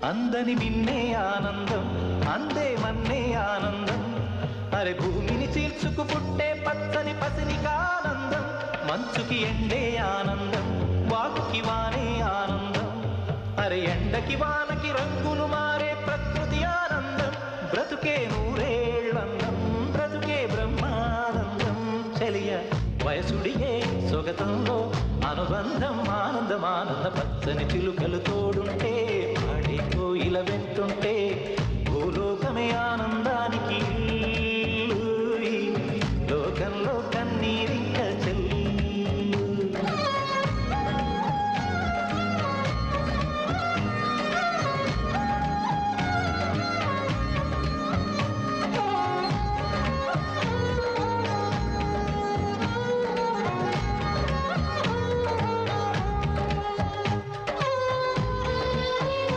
అందని మిన్నే ఆనందం అందే మన్నే ఆనందం అరే భూమిని చీల్చుకు పుట్టే పచ్చని పసినికానందం మంచుకి ఎండే ఆనందం వాకుకి వానే ఆనందం అరే ఎండకి వానకి రంగులు మారే ప్రకృతి ఆనందం బ్రతుకే నూరేళ్ళందం బ్రతుకే బ్రహ్మానందం చెలియ వయసుడిగే సొగతంలో అనుబంధం ఆనందం ఆనంద పచ్చని చిలుకలు తోడుంటే పాడే కోయిల వెంటుంటే